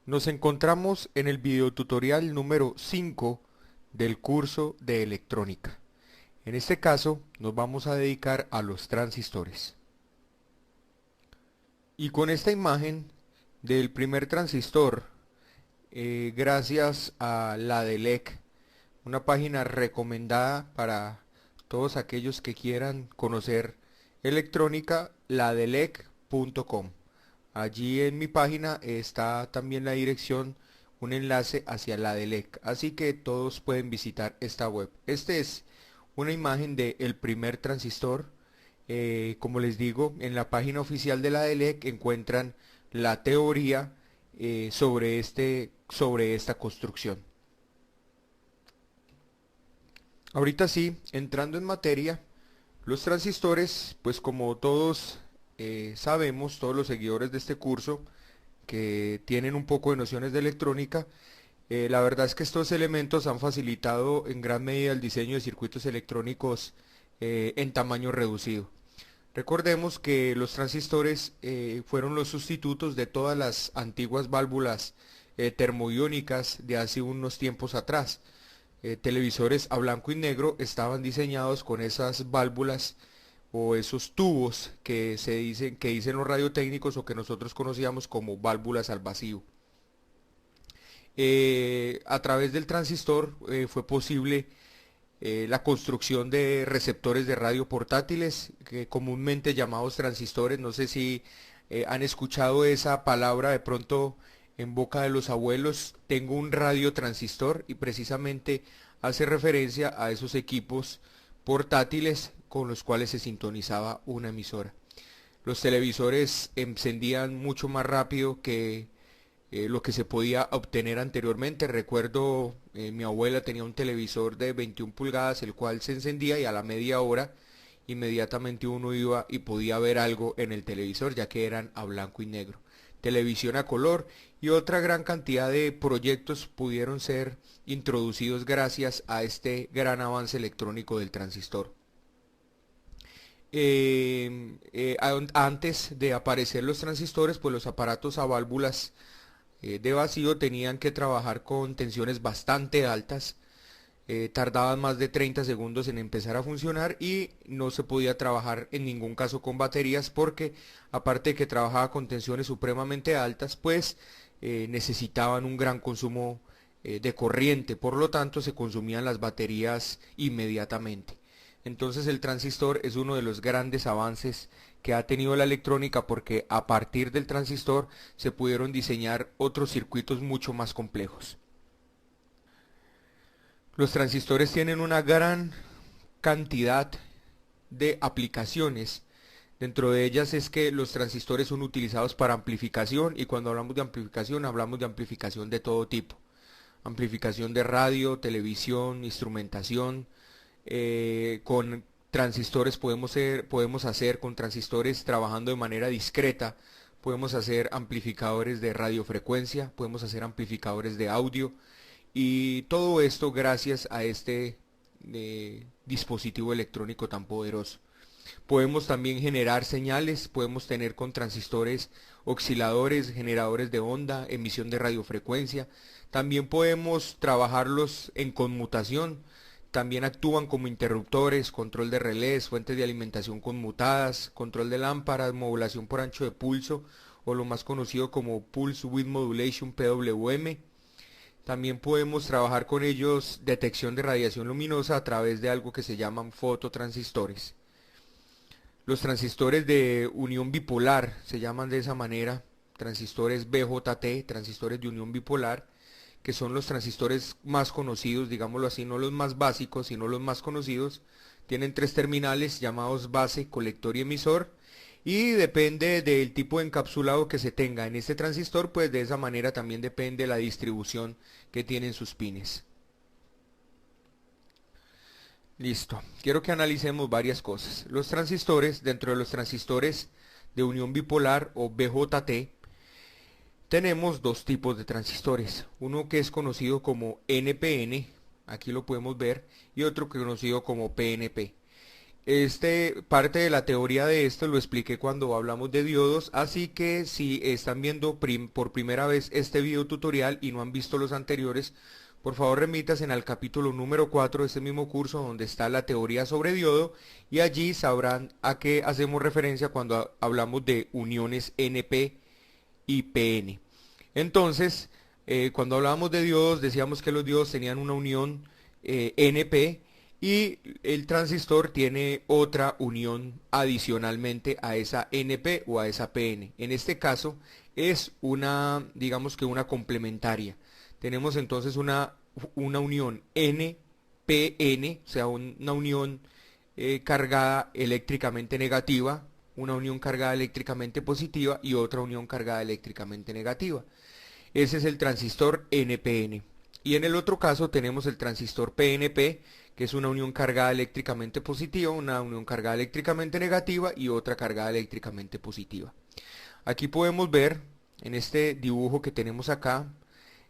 Nos encontramos en el videotutorial número 5 del curso de electrónica. En este caso nos vamos a dedicar a los transistores. Y con esta imagen del primer transistor, gracias a la DELEC, una página recomendada para todos aquellos que quieran conocer electrónica, ladelec.com. Allí en mi página está también la dirección, un enlace hacia la DELEC, así que todos pueden visitar esta web. Este es una imagen del primer transistor. Como les digo, en la página oficial de la DELEC encuentran la teoría sobre esta construcción. Ahorita sí, entrando en materia, los transistores, pues como todos sabemos, todos los seguidores de este curso que tienen un poco de nociones de electrónica, la verdad es que estos elementos han facilitado en gran medida el diseño de circuitos electrónicos en tamaño reducido. Recordemos que los transistores fueron los sustitutos de todas las antiguas válvulas termoiónicas de hace unos tiempos atrás. Televisores a blanco y negro estaban diseñados con esas válvulas o esos tubos que dicen los radiotécnicos o que nosotros conocíamos como válvulas al vacío. A través del transistor fue posible la construcción de receptores de radio portátiles, que comúnmente llamados transistores. No sé si han escuchado esa palabra de pronto en boca de los abuelos. Tengo un radiotransistor y precisamente hace referencia a esos equipos portátiles con los cuales se sintonizaba una emisora. Los televisores encendían mucho más rápido que lo que se podía obtener anteriormente. Recuerdo, mi abuela tenía un televisor de 21 pulgadas, el cual se encendía y a la media hora inmediatamente uno iba y podía ver algo en el televisor, ya que eran a blanco y negro. Televisión a color y otra gran cantidad de proyectos pudieron ser introducidos gracias a este gran avance electrónico del transistor. Antes de aparecer los transistores, pues los aparatos a válvulas de vacío tenían que trabajar con tensiones bastante altas, tardaban más de 30 segundos en empezar a funcionar y no se podía trabajar en ningún caso con baterías porque aparte de que trabajaba con tensiones supremamente altas, pues necesitaban un gran consumo de corriente, por lo tanto se consumían las baterías inmediatamente. Entonces el transistor es uno de los grandes avances que ha tenido la electrónica porque a partir del transistor se pudieron diseñar otros circuitos mucho más complejos. Los transistores tienen una gran cantidad de aplicaciones. Dentro de ellas es que los transistores son utilizados para amplificación y cuando hablamos de amplificación de todo tipo. Amplificación de radio, televisión, instrumentación. Con transistores podemos hacer, con transistores trabajando de manera discreta, podemos hacer amplificadores de radiofrecuencia, podemos hacer amplificadores de audio y todo esto gracias a este dispositivo electrónico tan poderoso. Podemos también generar señales, podemos tener con transistores osciladores, generadores de onda, emisión de radiofrecuencia. También podemos trabajarlos en conmutación. También actúan como interruptores, control de relés, fuentes de alimentación conmutadas, control de lámparas, modulación por ancho de pulso o lo más conocido como Pulse Width Modulation PWM. También podemos trabajar con ellos detección de radiación luminosa a través de algo que se llaman fototransistores. Los transistores de unión bipolar se llaman de esa manera, transistores BJT, transistores de unión bipolar, que son los transistores más conocidos, digámoslo así, no los más básicos, sino los más conocidos. Tienen tres terminales llamados base, colector y emisor, y depende del tipo de encapsulado que se tenga en este transistor, pues de esa manera también depende la distribución que tienen sus pines. Listo, quiero que analicemos varias cosas. Los transistores, dentro de los transistores de unión bipolar o BJT, tenemos dos tipos de transistores. Uno que es conocido como NPN, aquí lo podemos ver, y otro que es conocido como PNP. Parte de la teoría de esto lo expliqué cuando hablamos de diodos, así que si están viendo por primera vez este video tutorial y no han visto los anteriores, por favor remítanse al capítulo número 4 de este mismo curso donde está la teoría sobre diodo y allí sabrán a qué hacemos referencia cuando hablamos de uniones NP y PN. Entonces, cuando hablábamos de diodos decíamos que los diodos tenían una unión NP y el transistor tiene otra unión adicionalmente a esa NP o a esa PN. En este caso es digamos que una complementaria. Tenemos entonces una unión NPN, o sea, una unión cargada eléctricamente negativa, una unión cargada eléctricamente positiva y otra unión cargada eléctricamente negativa. Ese es el transistor NPN. Y en el otro caso tenemos el transistor PNP, que es una unión cargada eléctricamente positiva, una unión cargada eléctricamente negativa y otra cargada eléctricamente positiva. Aquí podemos ver en este dibujo que tenemos acá,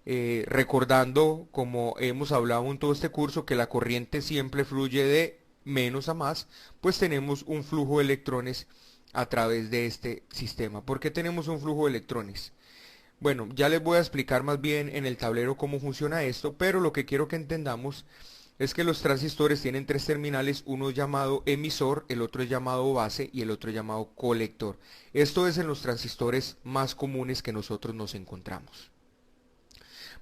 recordando como hemos hablado en todo este curso que la corriente siempre fluye de menos a más, pues tenemos un flujo de electrones a través de este sistema. ¿Por qué tenemos un flujo de electrones? Bueno, ya les voy a explicar más bien en el tablero cómo funciona esto, pero lo que quiero que entendamos es que los transistores tienen tres terminales, uno es llamado emisor, el otro es llamado base y el otro es llamado colector. Esto es en los transistores más comunes que nosotros nos encontramos.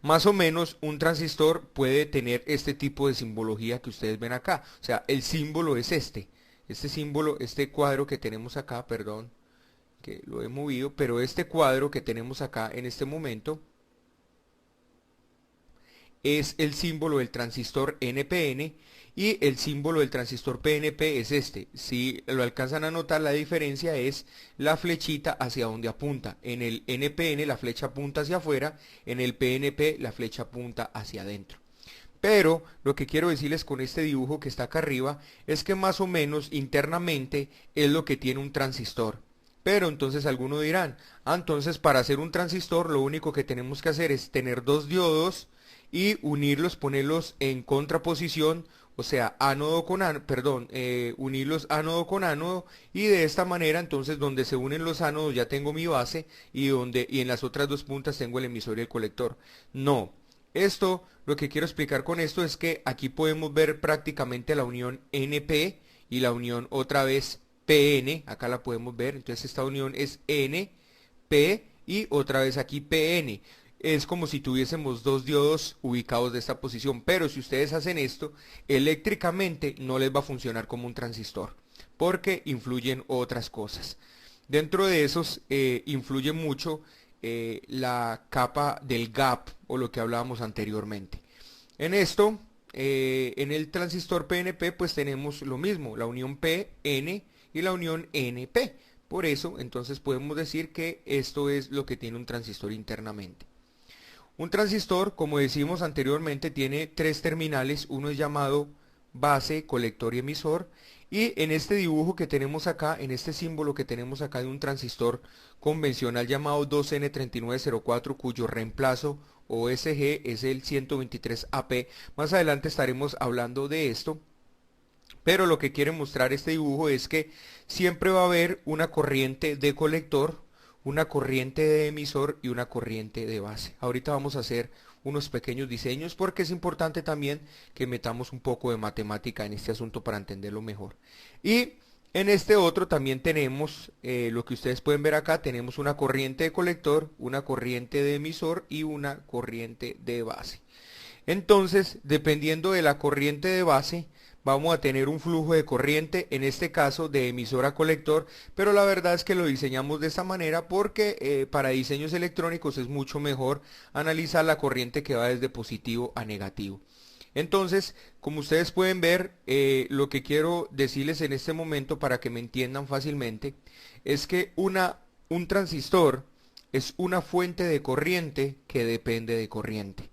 Más o menos un transistor puede tener este tipo de simbología que ustedes ven acá, o sea, el símbolo es este símbolo, este cuadro que tenemos acá, perdón, que lo he movido, pero este cuadro que tenemos acá en este momento es el símbolo del transistor NPN y el símbolo del transistor PNP es este. Si lo alcanzan a notar, la diferencia es la flechita hacia donde apunta. En el NPN la flecha apunta hacia afuera, en el PNP la flecha apunta hacia adentro. Pero lo que quiero decirles con este dibujo que está acá arriba es que más o menos internamente es lo que tiene un transistor. Pero entonces algunos dirán, entonces para hacer un transistor lo único que tenemos que hacer es tener dos diodos y unirlos, ponerlos en contraposición, o sea, ánodo con ánodo, perdón, unirlos ánodo con ánodo y de esta manera entonces donde se unen los ánodos ya tengo mi base y en las otras dos puntas tengo el emisor y el colector. No, lo que quiero explicar con esto es que aquí podemos ver prácticamente la unión NP y la unión otra vez PN, acá la podemos ver, entonces esta unión es N, P y otra vez aquí PN. Es como si tuviésemos dos diodos ubicados de esta posición, pero si ustedes hacen esto, eléctricamente no les va a funcionar como un transistor, porque influyen otras cosas. Dentro de esos influye mucho la capa del gap o lo que hablábamos anteriormente. En esto, en el transistor PNP pues tenemos lo mismo, la unión PN y la unión NP. Por eso, entonces podemos decir que esto es lo que tiene un transistor internamente. Un transistor, como decimos anteriormente, tiene tres terminales, uno es llamado base, colector y emisor, y en este dibujo que tenemos acá, en este símbolo que tenemos acá de un transistor convencional llamado 2N3904, cuyo reemplazo OSG es el 123AP, más adelante estaremos hablando de esto. Pero lo que quiere mostrar este dibujo es que siempre va a haber una corriente de colector, una corriente de emisor y una corriente de base. Ahorita vamos a hacer unos pequeños diseños porque es importante también que metamos un poco de matemática en este asunto para entenderlo mejor. Y en este otro también tenemos, lo que ustedes pueden ver acá, tenemos una corriente de colector, una corriente de emisor y una corriente de base. Entonces, dependiendo de la corriente de base, vamos a tener un flujo de corriente, en este caso de emisor a colector, pero la verdad es que lo diseñamos de esta manera porque para diseños electrónicos es mucho mejor analizar la corriente que va desde positivo a negativo. Entonces, como ustedes pueden ver, lo que quiero decirles en este momento para que me entiendan fácilmente, es que un transistor es una fuente de corriente que depende de corriente.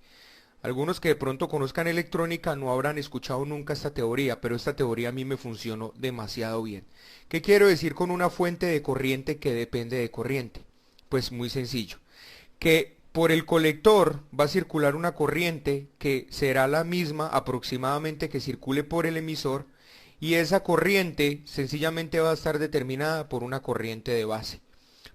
Algunos que de pronto conozcan electrónica no habrán escuchado nunca esta teoría, pero esta teoría a mí me funcionó demasiado bien. ¿Qué quiero decir con una fuente de corriente que depende de corriente? Pues muy sencillo, que por el colector va a circular una corriente que será la misma aproximadamente que circule por el emisor y esa corriente sencillamente va a estar determinada por una corriente de base.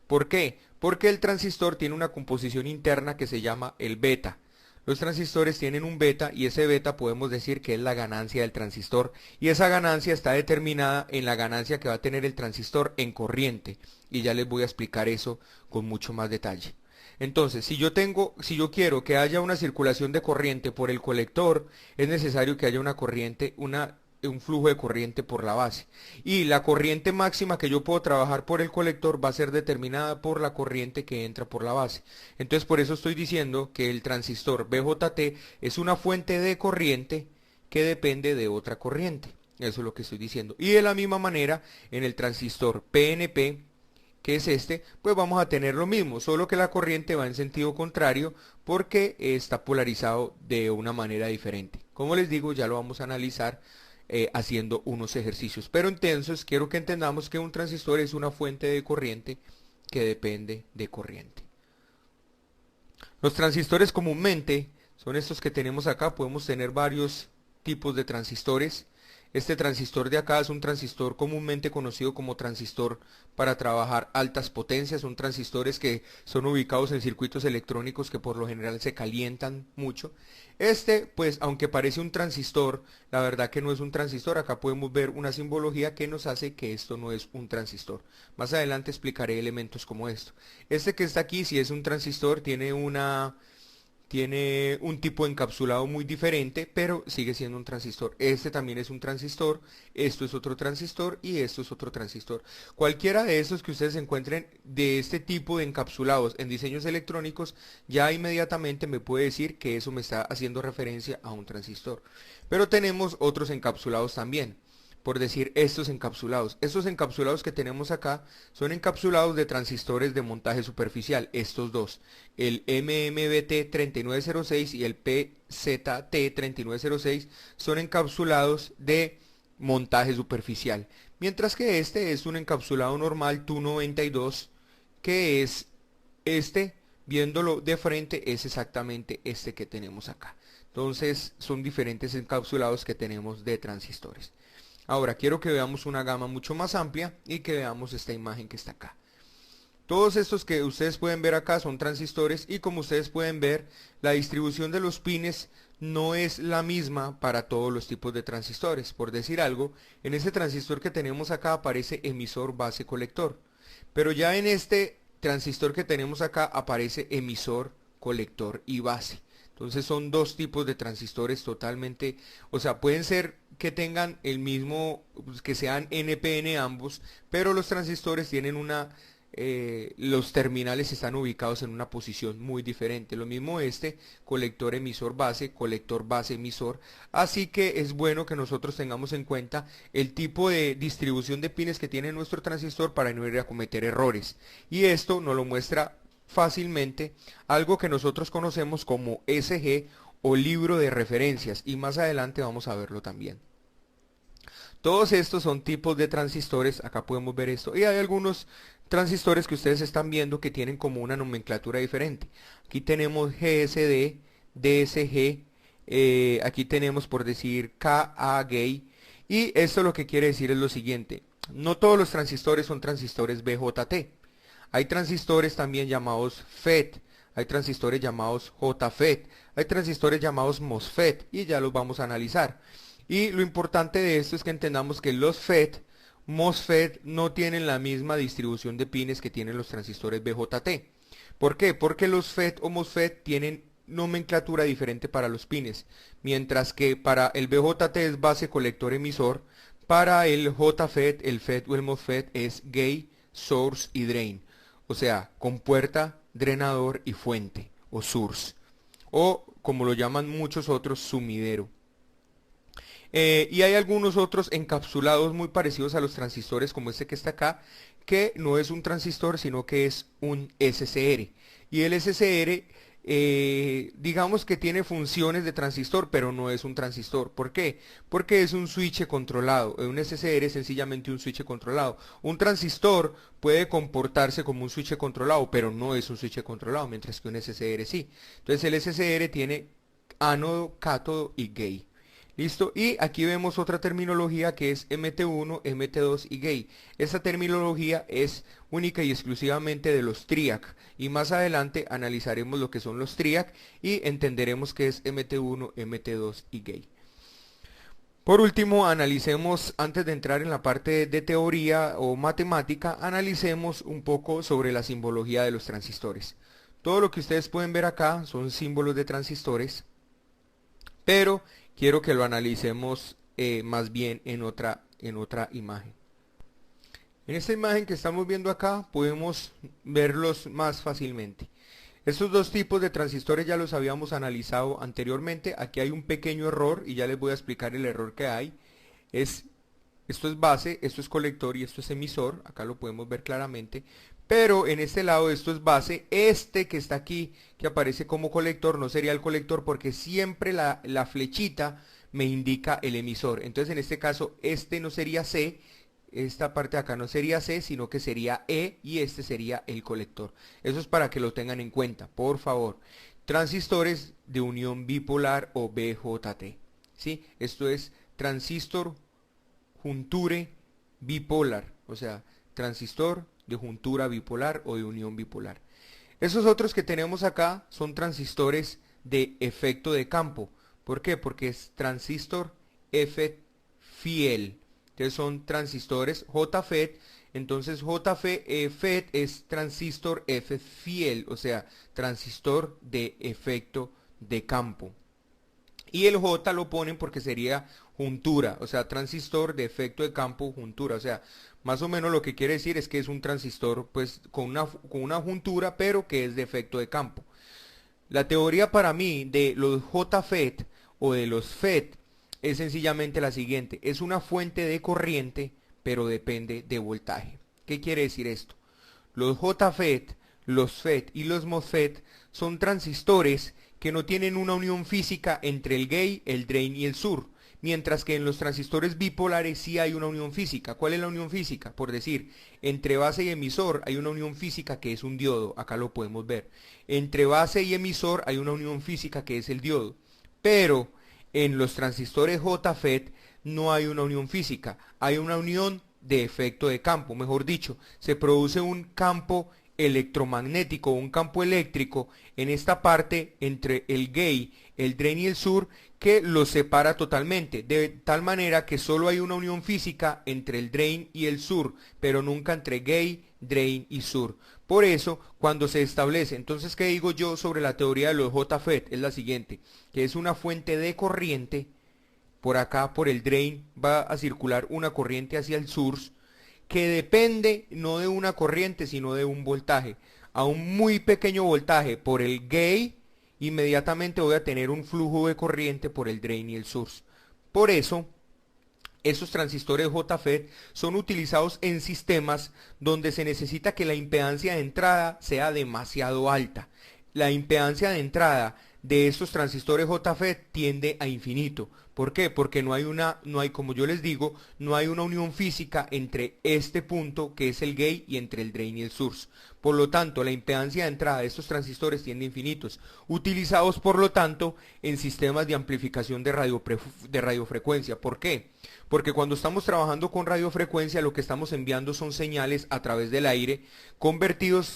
¿Por qué? Porque el transistor tiene una composición interna que se llama el beta. Los transistores tienen un beta y ese beta podemos decir que es la ganancia del transistor y esa ganancia está determinada en la ganancia que va a tener el transistor en corriente y ya les voy a explicar eso con mucho más detalle. Entonces, si yo quiero que haya una circulación de corriente por el colector, es necesario que haya una corriente, un flujo de corriente por la base. Y la corriente máxima que yo puedo trabajar por el colector va a ser determinada por la corriente que entra por la base. Entonces, por eso estoy diciendo que el transistor BJT es una fuente de corriente que depende de otra corriente. Eso es lo que estoy diciendo. Y de la misma manera, en el transistor PNP, que es este, pues vamos a tener lo mismo, solo que la corriente va en sentido contrario porque está polarizado de una manera diferente. Como les digo, ya lo vamos a analizar haciendo unos ejercicios. Pero entonces quiero que entendamos que un transistor es una fuente de corriente que depende de corriente. Los transistores comúnmente son estos que tenemos acá, podemos tener varios tipos de transistores. Este transistor de acá es un transistor comúnmente conocido como transistor para trabajar altas potencias. Son transistores que son ubicados en circuitos electrónicos que por lo general se calientan mucho. Este, pues, aunque parece un transistor, la verdad que no es un transistor. Acá podemos ver una simbología que nos hace que esto no es un transistor. Más adelante explicaré elementos como esto. Este que está aquí, si es un transistor, tiene un tipo de encapsulado muy diferente, pero sigue siendo un transistor. Este también es un transistor, esto es otro transistor y esto es otro transistor. Cualquiera de estos que ustedes encuentren de este tipo de encapsulados en diseños electrónicos, ya inmediatamente me puede decir que eso me está haciendo referencia a un transistor. Pero tenemos otros encapsulados también. Por decir estos encapsulados. Estos encapsulados que tenemos acá son encapsulados de transistores de montaje superficial, estos dos, el MMBT3906 y el PZT3906 son encapsulados de montaje superficial, mientras que este es un encapsulado normal TU92 que es este, viéndolo de frente, es exactamente este que tenemos acá. Entonces son diferentes encapsulados que tenemos de transistores. Ahora quiero que veamos una gama mucho más amplia y que veamos esta imagen que está acá. Todos estos que ustedes pueden ver acá son transistores y como ustedes pueden ver, la distribución de los pines no es la misma para todos los tipos de transistores. Por decir algo, en este transistor que tenemos acá aparece emisor, base, colector. Pero ya en este transistor que tenemos acá aparece emisor, colector y base. Entonces son dos tipos de transistores totalmente, o sea, pueden ser que tengan el mismo, que sean NPN ambos, pero los transistores tienen los terminales están ubicados en una posición muy diferente. Lo mismo este, colector emisor base, colector base emisor. Así que es bueno que nosotros tengamos en cuenta el tipo de distribución de pines que tiene nuestro transistor para no ir a cometer errores. Y esto nos lo muestra fácilmente algo que nosotros conocemos como SG o libro de referencias y más adelante vamos a verlo también. Todos estos son tipos de transistores, acá podemos ver esto y hay algunos transistores que ustedes están viendo que tienen como una nomenclatura diferente. Aquí tenemos GSD, DSG, aquí tenemos por decir KA-gate y esto lo que quiere decir es lo siguiente, no todos los transistores son transistores BJT. Hay transistores también llamados FET, hay transistores llamados JFET, hay transistores llamados MOSFET y ya los vamos a analizar. Y lo importante de esto es que entendamos que los FET, MOSFET no tienen la misma distribución de pines que tienen los transistores BJT. ¿Por qué? Porque los FET o MOSFET tienen nomenclatura diferente para los pines, mientras que para el BJT es base, colector, emisor, para el JFET, el FET o el MOSFET es gate, source y drain. O sea, compuerta, drenador y fuente, o source. O, como lo llaman muchos otros, sumidero. Y hay algunos otros encapsulados muy parecidos a los transistores, como este que está acá, que no es un transistor, sino que es un SCR. Y el SCR, digamos que tiene funciones de transistor, pero no es un transistor. ¿Por qué? Porque es un switch controlado. Un SCR es sencillamente un switch controlado. Un transistor puede comportarse como un switch controlado, pero no es un switch controlado, mientras que un SCR sí. Entonces el SCR tiene ánodo, cátodo y gate. ¿Listo? Y aquí vemos otra terminología que es MT1, MT2 y gate. Esta terminología es única y exclusivamente de los TRIAC. Y más adelante analizaremos lo que son los TRIAC y entenderemos qué es MT1, MT2 y gate. Por último, analicemos, antes de entrar en la parte de teoría o matemática, analicemos un poco sobre la simbología de los transistores. Todo lo que ustedes pueden ver acá son símbolos de transistores, pero quiero que lo analicemos más bien en otra imagen. En esta imagen que estamos viendo acá podemos verlos más fácilmente. Estos dos tipos de transistores ya los habíamos analizado anteriormente. Aquí hay un pequeño error y ya les voy a explicar el error que hay. Esto es base, esto es colector y esto es emisor. Acá lo podemos ver claramente. Pero en este lado esto es base. Este que está aquí, que aparece como colector, no sería el colector porque siempre la flechita me indica el emisor. Entonces en este caso este no sería C. Esta parte de acá no sería C, sino que sería E y este sería el colector. Eso es para que lo tengan en cuenta, por favor. Transistores de unión bipolar o BJT. ¿Sí? Esto es transistor junture bipolar, o sea, transistor de juntura bipolar o de unión bipolar. Esos otros que tenemos acá son transistores de efecto de campo. ¿Por qué? Porque es transistor FET-FIEL. Entonces son transistores JFET, entonces JFET es transistor F-fiel, o sea, transistor de efecto de campo. Y el J lo ponen porque sería juntura, o sea, transistor de efecto de campo juntura, o sea, más o menos lo que quiere decir es que es un transistor pues con una juntura, pero que es de efecto de campo. La teoría para mí de los JFET o de los FET es sencillamente la siguiente, es una fuente de corriente, pero depende de voltaje. ¿Qué quiere decir esto? Los JFET, los FET y los MOSFET son transistores que no tienen una unión física entre el gate, el drain y el sur, mientras que en los transistores bipolares sí hay una unión física. ¿Cuál es la unión física? Por decir, entre base y emisor hay una unión física que es un diodo, acá lo podemos ver. Entre base y emisor hay una unión física que es el diodo, pero en los transistores JFET no hay una unión física, hay una unión de efecto de campo, mejor dicho, se produce un campo electromagnético, un campo eléctrico en esta parte entre el gate, el drain y el sur que los separa totalmente, de tal manera que solo hay una unión física entre el drain y el sur, pero nunca entre gate, drain y sur. Por eso, cuando se establece, entonces, ¿qué digo yo sobre la teoría de los JFET? Es la siguiente, que es una fuente de corriente, por acá, por el drain, va a circular una corriente hacia el source, que depende no de una corriente, sino de un voltaje. A un muy pequeño voltaje por el gate, inmediatamente voy a tener un flujo de corriente por el drain y el source. Por eso, esos transistores JFET son utilizados en sistemas donde se necesita que la impedancia de entrada sea demasiado alta. La impedancia de entrada de estos transistores JFET tiende a infinito. ¿Por qué? Porque no hay, como yo les digo, no hay una unión física entre este punto que es el gate y entre el drain y el source. Por lo tanto, la impedancia de entrada de estos transistores tiende a infinitos, utilizados por lo tanto en sistemas de amplificación de radiofrecuencia. ¿Por qué? Porque cuando estamos trabajando con radiofrecuencia lo que estamos enviando son señales a través del aire convertidos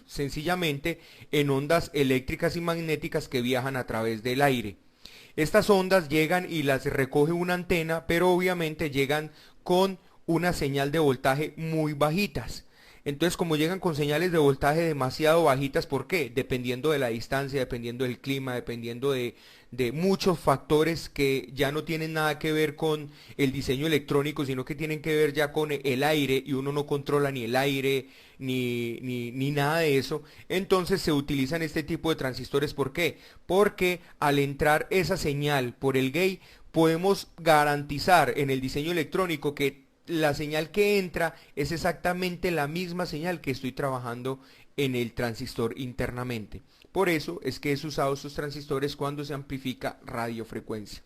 sencillamente en ondas eléctricas y magnéticas que viajan a través del aire. Estas ondas llegan y las recoge una antena, pero obviamente llegan con una señal de voltaje muy bajitas. Entonces, como llegan con señales de voltaje demasiado bajitas, ¿por qué? Dependiendo de la distancia, dependiendo del clima, dependiendo de muchos factores que ya no tienen nada que ver con el diseño electrónico, sino que tienen que ver ya con el aire, y uno no controla ni el aire, ni nada de eso. Entonces se utilizan este tipo de transistores. ¿Por qué? Porque al entrar esa señal por el gate, podemos garantizar en el diseño electrónico que la señal que entra es exactamente la misma señal que estoy trabajando en el transistor internamente. Por eso es que es usado estos transistores cuando se amplifica radiofrecuencia.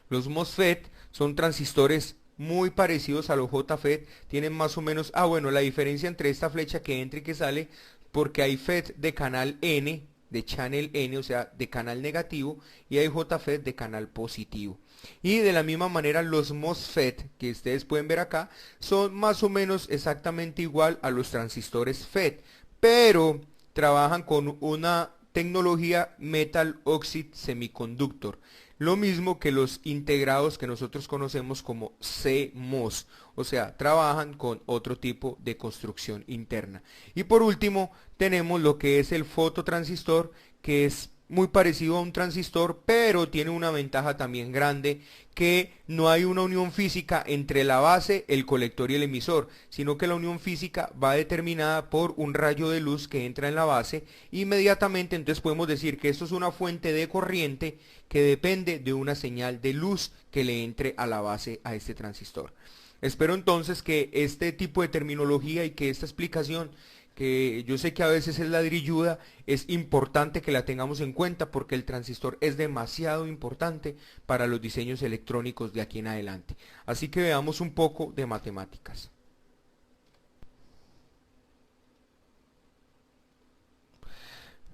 Los MOSFET son transistores muy parecidos a los JFET, tienen más o menos, bueno, la diferencia entre esta flecha que entra y que sale, porque hay FET de canal N, de channel N, o sea, de canal negativo, y hay JFET de canal positivo. Y de la misma manera los MOSFET que ustedes pueden ver acá son más o menos exactamente igual a los transistores FET, pero trabajan con una tecnología Metal Oxide Semiconductor, lo mismo que los integrados que nosotros conocemos como CMOS, o sea, trabajan con otro tipo de construcción interna. Y por último, tenemos lo que es el fototransistor, que es muy parecido a un transistor, pero tiene una ventaja también grande, que no hay una unión física entre la base, el colector y el emisor, sino que la unión física va determinada por un rayo de luz que entra en la base. Inmediatamente entonces podemos decir que esto es una fuente de corriente que depende de una señal de luz que le entre a la base a este transistor. Espero entonces que este tipo de terminología y que esta explicación, que yo sé que a veces es ladrilluda, es importante que la tengamos en cuenta porque el transistor es demasiado importante para los diseños electrónicos de aquí en adelante. Así que veamos un poco de matemáticas.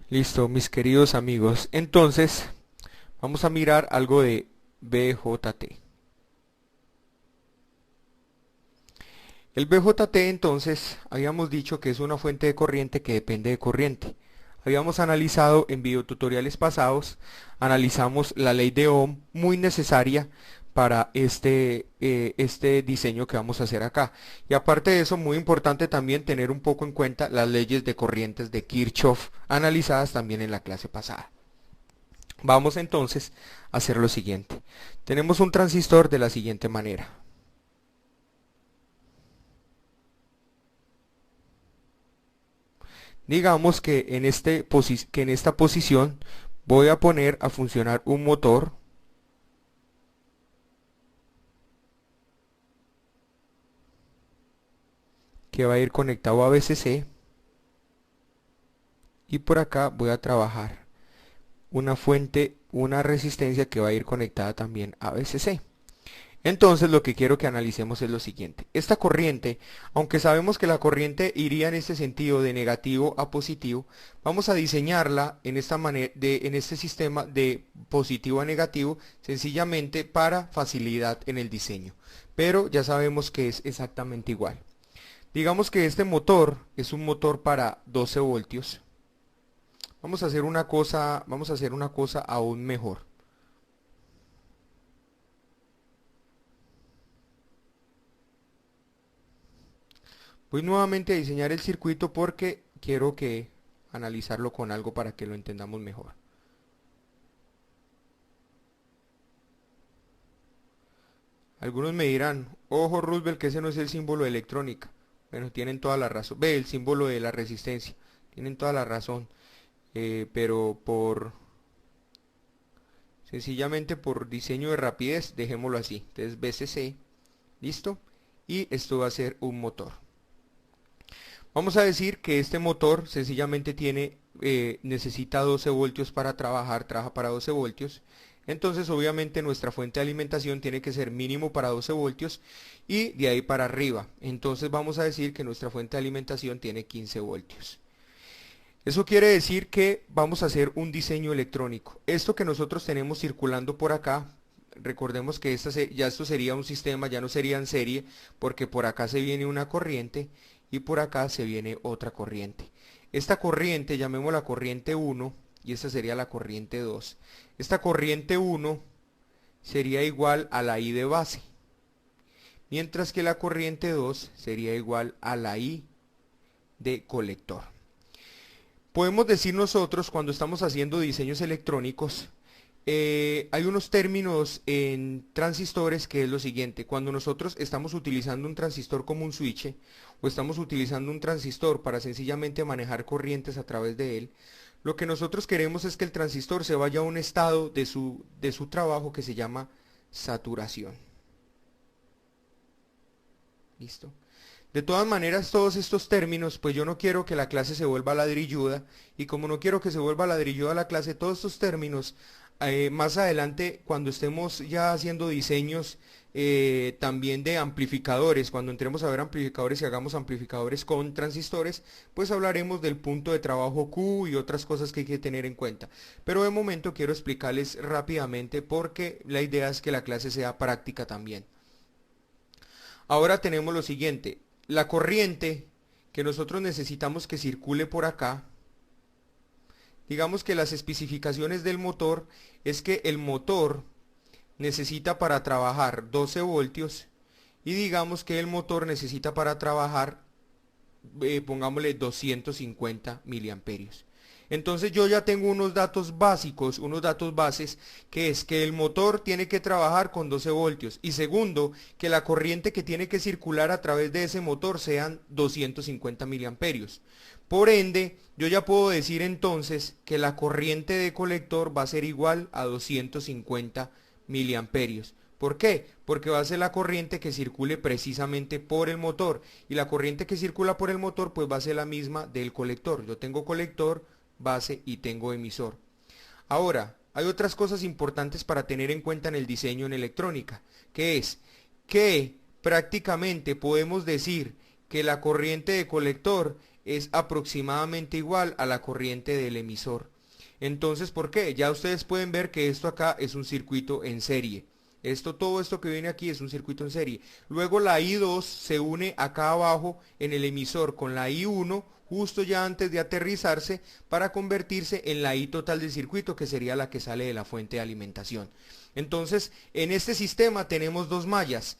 Listo, mis queridos amigos. Entonces, vamos a mirar algo de BJT. El BJT entonces habíamos dicho que es una fuente de corriente que depende de corriente. Habíamos analizado en videotutoriales pasados, analizamos la ley de Ohm, muy necesaria para este diseño que vamos a hacer acá. Y aparte de eso, muy importante también tener un poco en cuenta las leyes de corrientes de Kirchhoff, analizadas también en la clase pasada. Vamos entonces a hacer lo siguiente. Tenemos un transistor de la siguiente manera. Digamos que en esta posición voy a poner a funcionar un motor que va a ir conectado a VCC, y por acá voy a trabajar una resistencia que va a ir conectada también a VCC. Entonces lo que quiero que analicemos es lo siguiente. Esta corriente, aunque sabemos que la corriente iría en este sentido de negativo a positivo, vamos a diseñarla en este sistema de positivo a negativo, sencillamente para facilidad en el diseño. Pero ya sabemos que es exactamente igual. Digamos que este motor es un motor para 12 voltios. Vamos a hacer una cosa aún mejor. Voy nuevamente a diseñar el circuito porque quiero analizarlo con algo para que lo entendamos mejor. Algunos me dirán, ojo Roosevelt, que ese no es el símbolo de electrónica. Bueno, tienen toda la razón. Ve, el símbolo de la resistencia. Tienen toda la razón. Pero sencillamente por diseño de rapidez, dejémoslo así. Entonces VCC, listo. Y esto va a ser un motor. Vamos a decir que este motor sencillamente necesita 12 voltios para trabaja para 12 voltios. Entonces obviamente nuestra fuente de alimentación tiene que ser mínimo para 12 voltios y de ahí para arriba. Entonces vamos a decir que nuestra fuente de alimentación tiene 15 voltios. Eso quiere decir que vamos a hacer un diseño electrónico. Esto que nosotros tenemos circulando por acá, recordemos que ya esto sería un sistema, ya no sería en serie, porque por acá se viene una corriente y por acá se viene otra corriente. Esta corriente, llamémosla corriente 1, y esta sería la corriente 2. Esta corriente 1 sería igual a la I de base, mientras que la corriente 2 sería igual a la I de colector. Podemos decir nosotros, cuando estamos haciendo diseños electrónicos, hay unos términos en transistores que es lo siguiente. Cuando nosotros estamos utilizando un transistor como un switch, o estamos utilizando un transistor para sencillamente manejar corrientes a través de él, lo que nosotros queremos es que el transistor se vaya a un estado de su trabajo que se llama saturación. ¿Listo? De todas maneras, todos estos términos, pues yo no quiero que la clase se vuelva ladrilluda, y como no quiero que se vuelva ladrilluda la clase, todos estos términos, más adelante, cuando estemos ya haciendo diseños también de amplificadores. Cuando entremos a ver amplificadores y hagamos amplificadores con transistores, pues hablaremos del punto de trabajo Q y otras cosas que hay que tener en cuenta. Pero de momento quiero explicarles rápidamente porque la idea es que la clase sea práctica también. Ahora tenemos lo siguiente, la corriente que nosotros necesitamos que circule por acá. Digamos que las especificaciones del motor es que el motor necesita para trabajar 12 voltios y digamos que el motor necesita para trabajar, pongámosle 250 miliamperios. Entonces yo ya tengo unos datos básicos, unos datos bases, que es que el motor tiene que trabajar con 12 voltios y segundo, que la corriente que tiene que circular a través de ese motor sean 250 miliamperios. Por ende, yo ya puedo decir entonces que la corriente de colector va a ser igual a 250 miliamperios. ¿Por qué? Porque va a ser la corriente que circule precisamente por el motor y la corriente que circula por el motor pues va a ser la misma del colector. Yo tengo colector, base y tengo emisor. Ahora, hay otras cosas importantes para tener en cuenta en el diseño en electrónica, que es que prácticamente podemos decir que la corriente de colector es aproximadamente igual a la corriente del emisor. Entonces, ¿por qué? Ya ustedes pueden ver que esto acá es un circuito en serie. Todo esto que viene aquí es un circuito en serie. Luego la I2 se une acá abajo en el emisor con la I1 justo ya antes de aterrizarse para convertirse en la I total del circuito, que sería la que sale de la fuente de alimentación. Entonces, en este sistema tenemos dos mallas.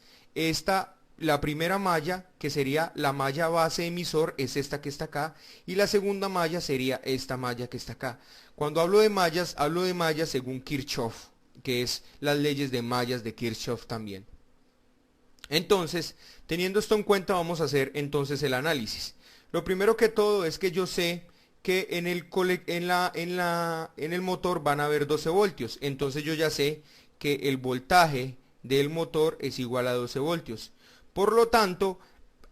La primera malla, que sería la malla base emisor, es esta que está acá, y la segunda malla sería esta malla que está acá. Cuando hablo de mallas según Kirchhoff, que es las leyes de mallas de Kirchhoff también. Entonces, teniendo esto en cuenta, vamos a hacer entonces el análisis. Lo primero que todo es que yo sé que en el motor van a haber 12 voltios. Entonces yo ya sé que el voltaje del motor es igual a 12 voltios. Por lo tanto,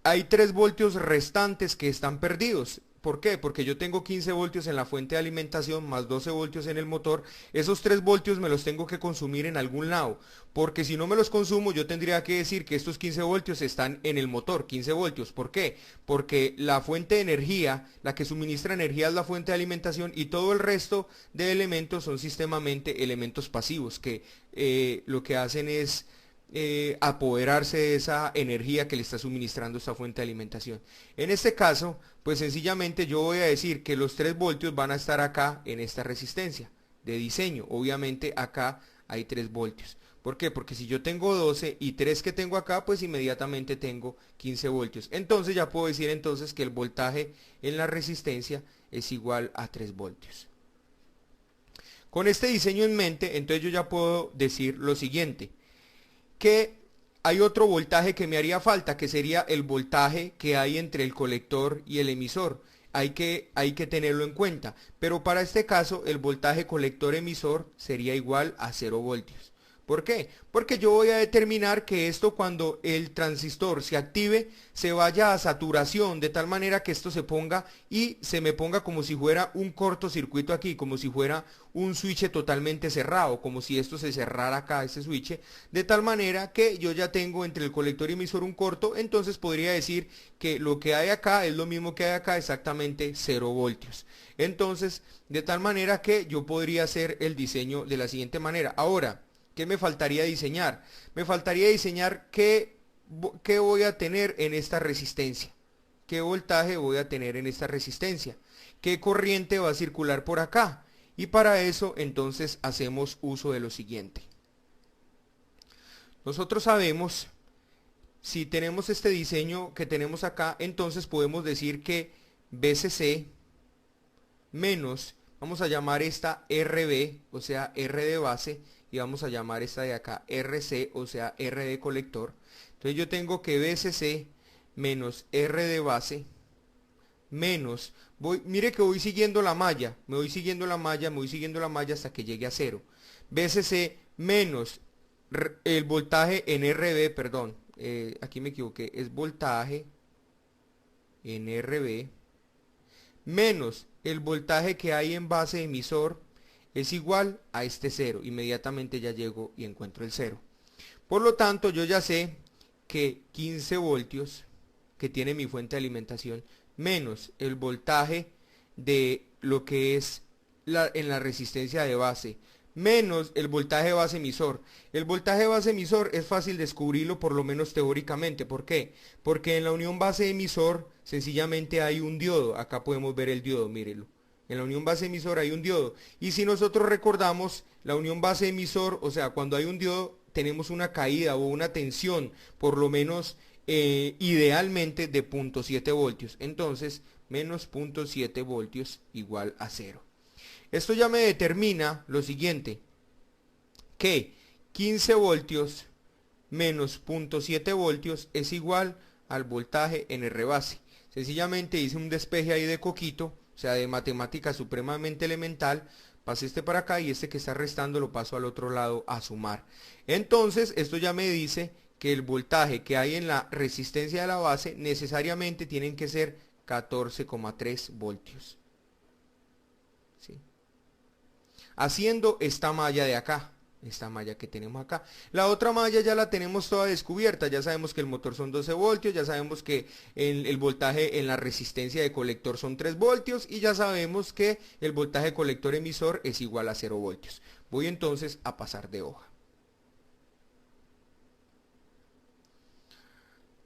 hay 3 voltios restantes que están perdidos. ¿Por qué? Porque yo tengo 15 voltios en la fuente de alimentación más 12 voltios en el motor. Esos 3 voltios me los tengo que consumir en algún lado. Porque si no me los consumo, yo tendría que decir que estos 15 voltios están en el motor. 15 voltios. ¿Por qué? Porque la fuente de energía, la que suministra energía es la fuente de alimentación y todo el resto de elementos son sistemamente elementos pasivos que lo que hacen es apoderarse de esa energía que le está suministrando esta fuente de alimentación. En este caso, pues sencillamente yo voy a decir que los 3 voltios van a estar acá en esta resistencia de diseño. Obviamente acá hay 3 voltios. ¿Por qué? Porque si yo tengo 12 y 3 que tengo acá, pues inmediatamente tengo 15 voltios. Entonces ya puedo decir entonces que el voltaje en la resistencia es igual a 3 voltios. Con este diseño en mente, entonces yo ya puedo decir lo siguiente, que hay otro voltaje que me haría falta, que sería el voltaje que hay entre el colector y el emisor. Hay que tenerlo en cuenta, pero para este caso el voltaje colector-emisor sería igual a 0 voltios. ¿Por qué? Porque yo voy a determinar que esto cuando el transistor se active se vaya a saturación de tal manera que esto se ponga y se me ponga como si fuera un cortocircuito aquí, como si fuera un switch totalmente cerrado, como si esto se cerrara acá, este switch, de tal manera que yo ya tengo entre el colector y emisor un corto, entonces podría decir que lo que hay acá es lo mismo que hay acá, exactamente 0 voltios. Entonces, de tal manera que yo podría hacer el diseño de la siguiente manera. Ahora, ¿qué me faltaría diseñar? Me faltaría diseñar qué voy a tener en esta resistencia. ¿Qué voltaje voy a tener en esta resistencia? ¿Qué corriente va a circular por acá? Y para eso entonces hacemos uso de lo siguiente. Nosotros sabemos, si tenemos este diseño que tenemos acá, entonces podemos decir que VCC menos, vamos a llamar esta RB, o sea R de base, y vamos a llamar esta de acá RC, o sea R de colector. Entonces yo tengo que VCC menos R de base menos, mire que voy siguiendo la malla, me voy siguiendo la malla hasta que llegue a 0. VCC menos el voltaje en RB, perdón, aquí me equivoqué, es voltaje en RB menos el voltaje que hay en base emisor es igual a este 0. Inmediatamente ya llego y encuentro el 0. Por lo tanto, yo ya sé que 15 voltios que tiene mi fuente de alimentación menos el voltaje de lo que es en la resistencia de base menos el voltaje base emisor. El voltaje base emisor es fácil descubrirlo, por lo menos teóricamente. ¿Por qué? Porque en la unión base emisor sencillamente hay un diodo. Acá podemos ver el diodo, mírenlo. En la unión base emisor hay un diodo. Y si nosotros recordamos la unión base emisor, o sea, cuando hay un diodo tenemos una caída o una tensión, por lo menos idealmente de 0.7 voltios. Entonces, menos 0.7 voltios igual a 0. Esto ya me determina lo siguiente, que 15 voltios menos 0.7 voltios es igual al voltaje en R base. Sencillamente hice un despeje ahí de coquito, o sea, de matemática supremamente elemental, pasé este para acá y este que está restando lo paso al otro lado a sumar. Entonces, esto ya me dice que el voltaje que hay en la resistencia de la base necesariamente tienen que ser 14,3 voltios. ¿Sí? Haciendo esta malla de acá, esta malla que tenemos acá. La otra malla ya la tenemos toda descubierta, ya sabemos que el motor son 12 voltios, ya sabemos que el voltaje en la resistencia de colector son 3 voltios y ya sabemos que el voltaje colector emisor es igual a 0 voltios. Voy entonces a pasar de hoja.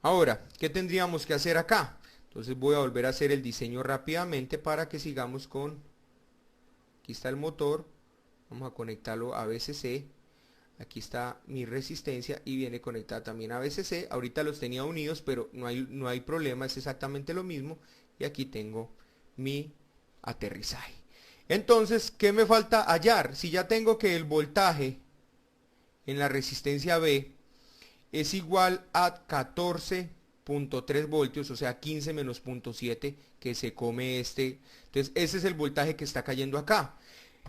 Ahora, ¿qué tendríamos que hacer acá? Entonces voy a volver a hacer el diseño rápidamente para que sigamos con... Aquí está el motor. Vamos a conectarlo a VCC. Aquí está mi resistencia y viene conectada también a VCC. Ahorita los tenía unidos, pero no hay problema, es exactamente lo mismo. Y aquí tengo mi aterrizaje. Entonces, ¿qué me falta hallar? Si ya tengo que el voltaje en la resistencia B es igual a 14.3 voltios, o sea 15 menos 0.7 que se come este. Entonces, ese es el voltaje que está cayendo acá.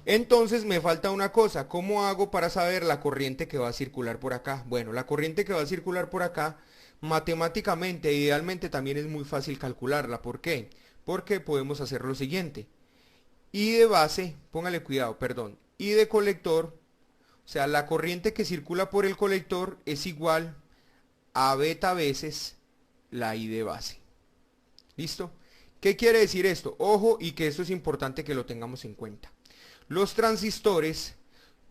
Entonces me falta una cosa, ¿cómo hago para saber la corriente que va a circular por acá? Bueno, la corriente que va a circular por acá, matemáticamente, idealmente también es muy fácil calcularla. ¿Por qué? Porque podemos hacer lo siguiente. I de base, póngale cuidado, perdón, I de colector, o sea, la corriente que circula por el colector es igual a beta veces la I de base. ¿Listo? ¿Qué quiere decir esto? Ojo, y que esto es importante que lo tengamos en cuenta. Los transistores,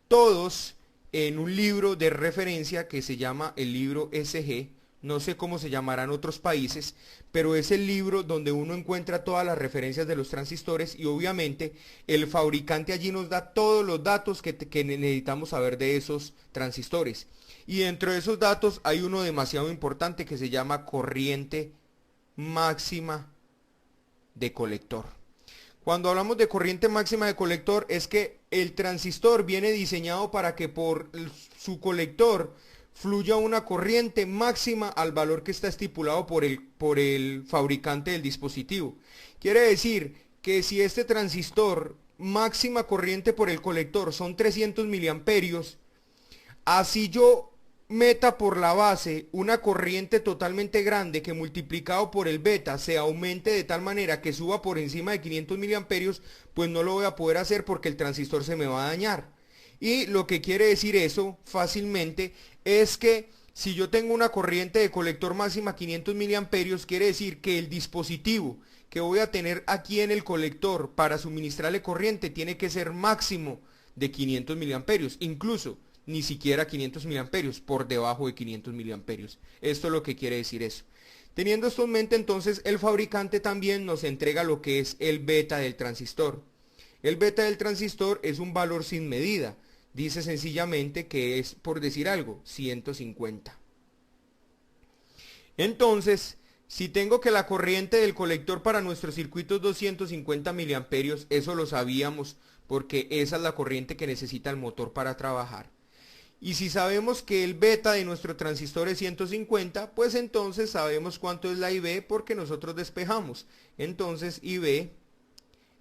todos en un libro de referencia que se llama el libro SG, no sé cómo se llamará en otros países, pero es el libro donde uno encuentra todas las referencias de los transistores y obviamente el fabricante allí nos da todos los datos que necesitamos saber de esos transistores. Y dentro de esos datos hay uno demasiado importante que se llama corriente máxima de colector. Cuando hablamos de corriente máxima de colector es que el transistor viene diseñado para que por su colector fluya una corriente máxima al valor que está estipulado por el fabricante del dispositivo. Quiere decir que si este transistor máxima corriente por el colector son 300 miliamperios, así yo meta por la base una corriente totalmente grande que multiplicado por el beta se aumente de tal manera que suba por encima de 500 miliamperios, pues no lo voy a poder hacer porque el transistor se me va a dañar. Y lo que quiere decir eso fácilmente es que si yo tengo una corriente de colector máxima 500 miliamperios, quiere decir que el dispositivo que voy a tener aquí en el colector para suministrarle corriente tiene que ser máximo de 500 miliamperios, incluso ni siquiera 500 miliamperios, por debajo de 500 miliamperios. Esto es lo que quiere decir eso. Teniendo esto en mente, entonces el fabricante también nos entrega lo que es el beta del transistor. El beta del transistor es un valor sin medida. Dice sencillamente que es, por decir algo, 150. Entonces, si tengo que la corriente del colector para nuestro circuito es 250 miliamperios, eso lo sabíamos porque esa es la corriente que necesita el motor para trabajar. Y si sabemos que el beta de nuestro transistor es 150, pues entonces sabemos cuánto es la IB porque nosotros despejamos. Entonces IB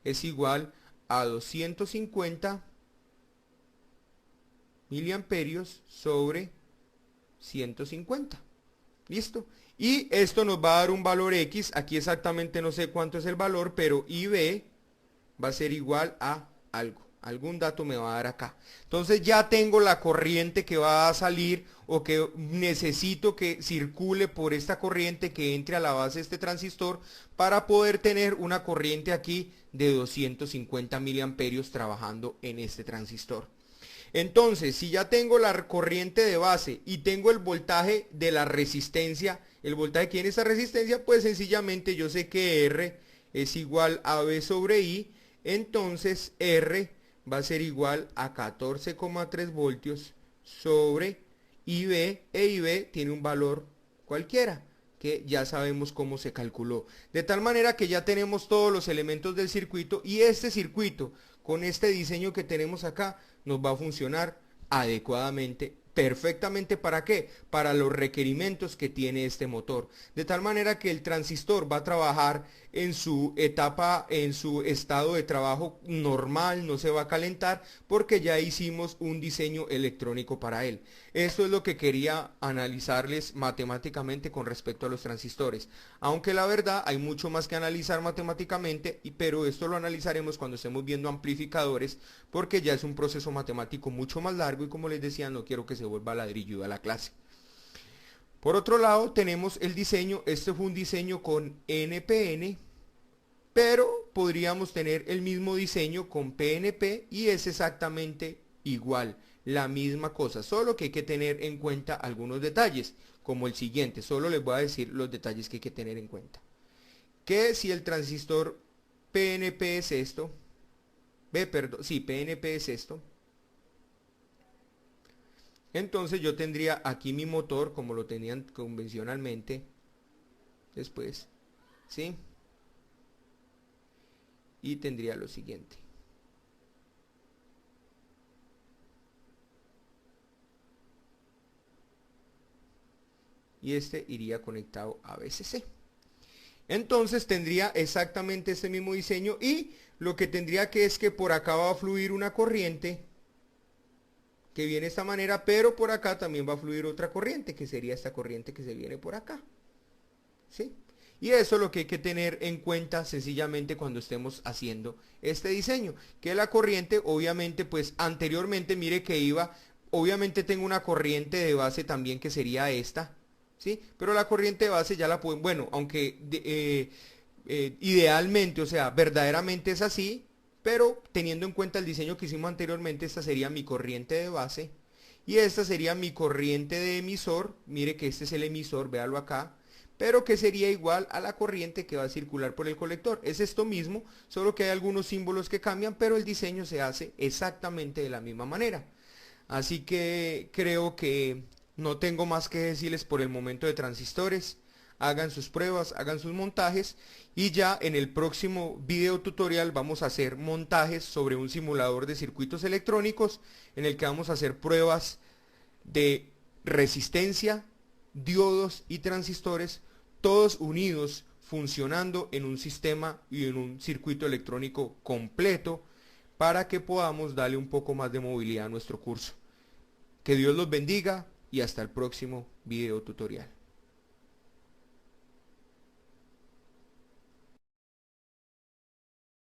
es igual a 250 miliamperios sobre 150. ¿Listo? Y esto nos va a dar un valor X. Aquí exactamente no sé cuánto es el valor, pero IB va a ser igual a algo. Algún dato me va a dar acá. Entonces ya tengo la corriente que va a salir o que necesito que circule por esta corriente que entre a la base de este transistor para poder tener una corriente aquí de 250 miliamperios trabajando en este transistor. Entonces, si ya tengo la corriente de base y tengo el voltaje de la resistencia, el voltaje que tiene esta resistencia, pues sencillamente yo sé que R es igual a V sobre I, entonces R va a ser igual a 14,3 voltios sobre IB, e IB tiene un valor cualquiera, que ya sabemos cómo se calculó. De tal manera que ya tenemos todos los elementos del circuito y este circuito, con este diseño que tenemos acá, nos va a funcionar adecuadamente, perfectamente. ¿Para qué? Para los requerimientos que tiene este motor. De tal manera que el transistor va a trabajar en su etapa, en su estado de trabajo normal, no se va a calentar porque ya hicimos un diseño electrónico para él. Esto es lo que quería analizarles matemáticamente con respecto a los transistores. Aunque la verdad hay mucho más que analizar matemáticamente, pero esto lo analizaremos cuando estemos viendo amplificadores porque ya es un proceso matemático mucho más largo y como les decía no quiero que se vuelva ladrillo a la clase. Por otro lado tenemos el diseño, este fue un diseño con NPN, pero podríamos tener el mismo diseño con PNP y es exactamente igual, la misma cosa, solo que hay que tener en cuenta algunos detalles, como el siguiente, solo les voy a decir los detalles que hay que tener en cuenta. Que si el transistor PNP es esto, PNP es esto, entonces yo tendría aquí mi motor como lo tenían convencionalmente después, ¿sí? Y tendría lo siguiente. Y este iría conectado a VCC. Entonces tendría exactamente este mismo diseño y lo que tendría que es que por acá va a fluir una corriente que viene de esta manera, pero por acá también va a fluir otra corriente, que sería esta corriente que se viene por acá. ¿Sí? Y eso es lo que hay que tener en cuenta sencillamente cuando estemos haciendo este diseño. Que la corriente, obviamente, pues anteriormente, mire que iba, obviamente tengo una corriente de base también que sería esta, ¿sí? Pero la corriente de base ya la pueden, bueno, aunque idealmente, o sea, verdaderamente es así, pero teniendo en cuenta el diseño que hicimos anteriormente, esta sería mi corriente de base y esta sería mi corriente de emisor. Mire que este es el emisor, véalo acá, pero que sería igual a la corriente que va a circular por el colector. Es esto mismo, solo que hay algunos símbolos que cambian, pero el diseño se hace exactamente de la misma manera. Así que creo que no tengo más que decirles por el momento de transistores. Hagan sus pruebas, hagan sus montajes y ya en el próximo video tutorial vamos a hacer montajes sobre un simulador de circuitos electrónicos en el que vamos a hacer pruebas de resistencia, diodos y transistores, todos unidos funcionando en un sistema y en un circuito electrónico completo para que podamos darle un poco más de movilidad a nuestro curso. Que Dios los bendiga y hasta el próximo video tutorial.